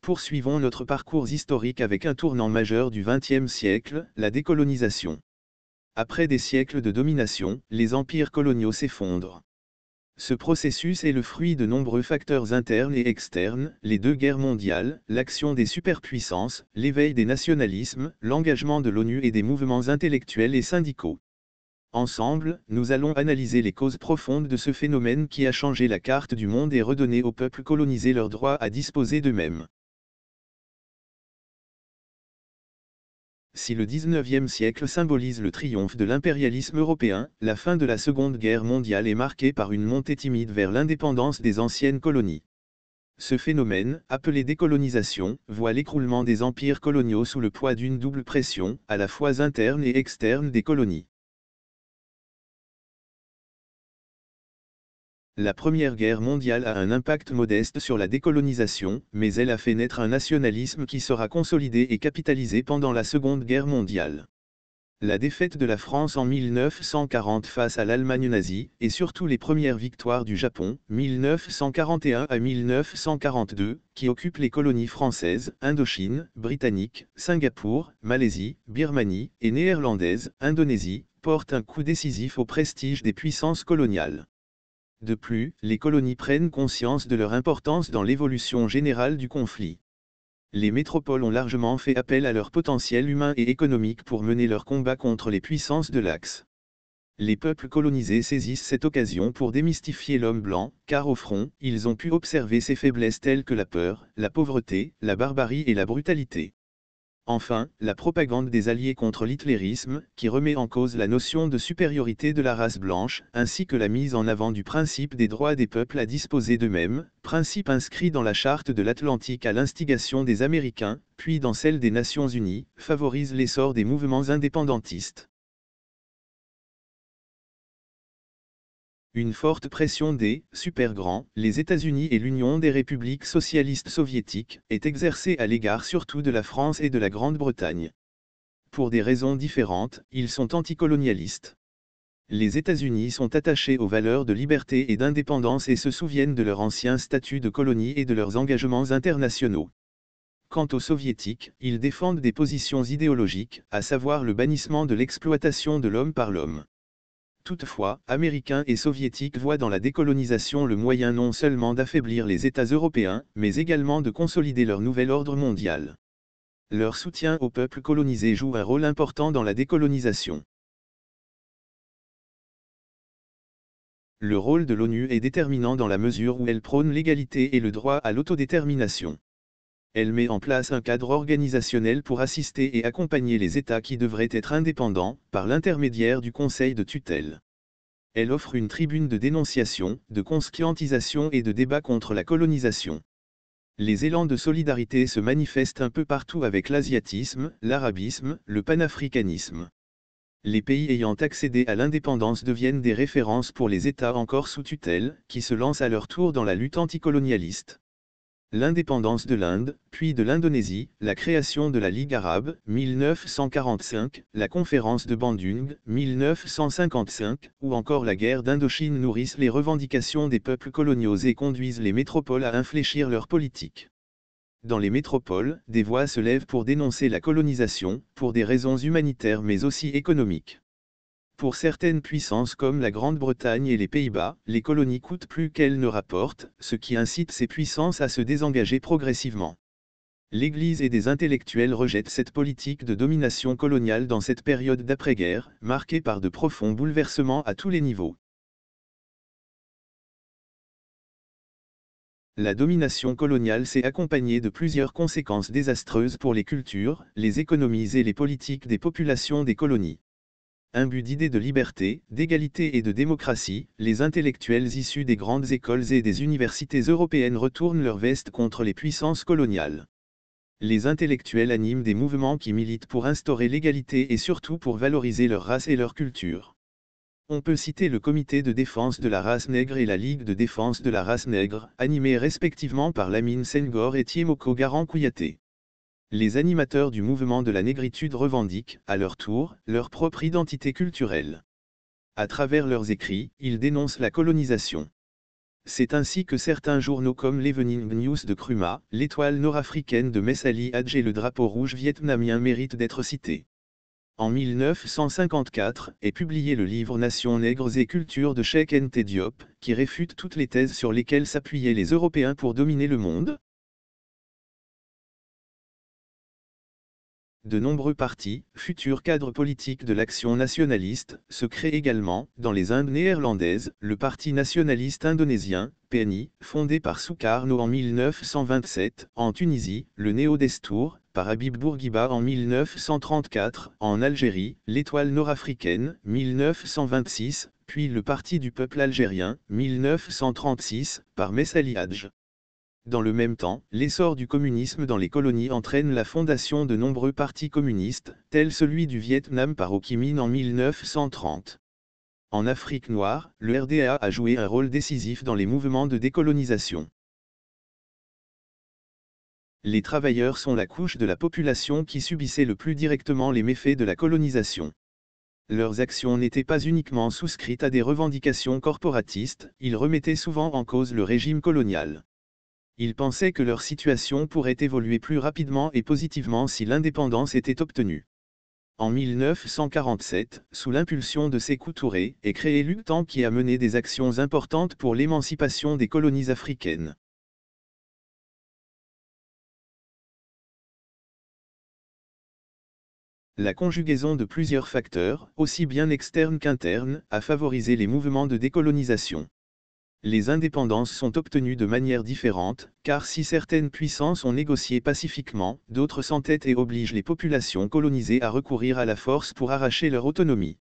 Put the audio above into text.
Poursuivons notre parcours historique avec un tournant majeur du XXe siècle, la décolonisation. Après des siècles de domination, les empires coloniaux s'effondrent. Ce processus est le fruit de nombreux facteurs internes et externes, les deux guerres mondiales, l'action des superpuissances, l'éveil des nationalismes, l'engagement de l'ONU et des mouvements intellectuels et syndicaux. Ensemble, nous allons analyser les causes profondes de ce phénomène qui a changé la carte du monde et redonné aux peuples colonisés leur droit à disposer d'eux-mêmes. Si le XIXe siècle symbolise le triomphe de l'impérialisme européen, la fin de la Seconde Guerre mondiale est marquée par une montée timide vers l'indépendance des anciennes colonies. Ce phénomène, appelé décolonisation, voit l'écroulement des empires coloniaux sous le poids d'une double pression, à la fois interne et externe des colonies. La Première Guerre mondiale a un impact modeste sur la décolonisation, mais elle a fait naître un nationalisme qui sera consolidé et capitalisé pendant la Seconde Guerre mondiale. La défaite de la France en 1940 face à l'Allemagne nazie, et surtout les premières victoires du Japon, 1941 à 1942, qui occupent les colonies françaises, Indochine, britanniques, Singapour, Malaisie, Birmanie, et néerlandaises, Indonésie, portent un coup décisif au prestige des puissances coloniales. De plus, les colonies prennent conscience de leur importance dans l'évolution générale du conflit. Les métropoles ont largement fait appel à leur potentiel humain et économique pour mener leur combat contre les puissances de l'Axe. Les peuples colonisés saisissent cette occasion pour démystifier l'homme blanc, car au front, ils ont pu observer ses faiblesses telles que la peur, la pauvreté, la barbarie et la brutalité. Enfin, la propagande des Alliés contre l'hitlérisme, qui remet en cause la notion de supériorité de la race blanche, ainsi que la mise en avant du principe des droits des peuples à disposer d'eux-mêmes, principe inscrit dans la Charte de l'Atlantique à l'instigation des Américains, puis dans celle des Nations Unies, favorise l'essor des mouvements indépendantistes. Une forte pression des super-grands, les États-Unis et l'Union des républiques socialistes soviétiques, est exercée à l'égard surtout de la France et de la Grande-Bretagne. Pour des raisons différentes, ils sont anticolonialistes. Les États-Unis sont attachés aux valeurs de liberté et d'indépendance et se souviennent de leur ancien statut de colonie et de leurs engagements internationaux. Quant aux soviétiques, ils défendent des positions idéologiques, à savoir le bannissement de l'exploitation de l'homme par l'homme. Toutefois, Américains et Soviétiques voient dans la décolonisation le moyen non seulement d'affaiblir les États européens, mais également de consolider leur nouvel ordre mondial. Leur soutien aux peuples colonisés joue un rôle important dans la décolonisation. Le rôle de l'ONU est déterminant dans la mesure où elle prône l'égalité et le droit à l'autodétermination. Elle met en place un cadre organisationnel pour assister et accompagner les États qui devraient être indépendants, par l'intermédiaire du Conseil de tutelle. Elle offre une tribune de dénonciation, de conscientisation et de débat contre la colonisation. Les élans de solidarité se manifestent un peu partout avec l'asiatisme, l'arabisme, le panafricanisme. Les pays ayant accédé à l'indépendance deviennent des références pour les États encore sous tutelle, qui se lancent à leur tour dans la lutte anticolonialiste. L'indépendance de l'Inde, puis de l'Indonésie, la création de la Ligue arabe, 1945, la conférence de Bandung, 1955, ou encore la guerre d'Indochine nourrissent les revendications des peuples coloniaux et conduisent les métropoles à infléchir leur politique. Dans les métropoles, des voix se lèvent pour dénoncer la colonisation, pour des raisons humanitaires mais aussi économiques. Pour certaines puissances comme la Grande-Bretagne et les Pays-Bas, les colonies coûtent plus qu'elles ne rapportent, ce qui incite ces puissances à se désengager progressivement. L'Église et des intellectuels rejettent cette politique de domination coloniale dans cette période d'après-guerre, marquée par de profonds bouleversements à tous les niveaux. La domination coloniale s'est accompagnée de plusieurs conséquences désastreuses pour les cultures, les économies et les politiques des populations des colonies. Imbus d'idées de liberté, d'égalité et de démocratie, les intellectuels issus des grandes écoles et des universités européennes retournent leur veste contre les puissances coloniales. Les intellectuels animent des mouvements qui militent pour instaurer l'égalité et surtout pour valoriser leur race et leur culture. On peut citer le Comité de défense de la race nègre et la Ligue de défense de la race nègre, animés respectivement par Lamine Senghor et Thiemoko Garang Kouyaté. Les animateurs du mouvement de la négritude revendiquent, à leur tour, leur propre identité culturelle. À travers leurs écrits, ils dénoncent la colonisation. C'est ainsi que certains journaux comme l'Evening News de Kruma, l'Étoile nord-africaine de Messali Hadj et le Drapeau rouge vietnamien méritent d'être cités. En 1954 est publié le livre Nations nègres et culture de Cheikh Anta Diop, qui réfute toutes les thèses sur lesquelles s'appuyaient les Européens pour dominer le monde. De nombreux partis, futurs cadres politiques de l'Action nationaliste, se créent également, dans les Indes néerlandaises, le Parti nationaliste indonésien, PNI, fondé par Sukarno en 1927, en Tunisie, le Néo-Destour, par Habib Bourguiba en 1934, en Algérie, l'Étoile nord-africaine, 1926, puis le Parti du peuple algérien, 1936, par Messali Hadj. Dans le même temps, l'essor du communisme dans les colonies entraîne la fondation de nombreux partis communistes, tel celui du Vietnam par Ho Chi Minh en 1930. En Afrique noire, le RDA a joué un rôle décisif dans les mouvements de décolonisation. Les travailleurs sont la couche de la population qui subissait le plus directement les méfaits de la colonisation. Leurs actions n'étaient pas uniquement souscrites à des revendications corporatistes, ils remettaient souvent en cause le régime colonial. Ils pensaient que leur situation pourrait évoluer plus rapidement et positivement si l'indépendance était obtenue. En 1947, sous l'impulsion de Sékou Touré, est créé l'UQTAN qui a mené des actions importantes pour l'émancipation des colonies africaines. La conjugaison de plusieurs facteurs, aussi bien externes qu'internes, a favorisé les mouvements de décolonisation. Les indépendances sont obtenues de manière différente, car si certaines puissances ont négocié pacifiquement, d'autres s'entêtent et obligent les populations colonisées à recourir à la force pour arracher leur autonomie.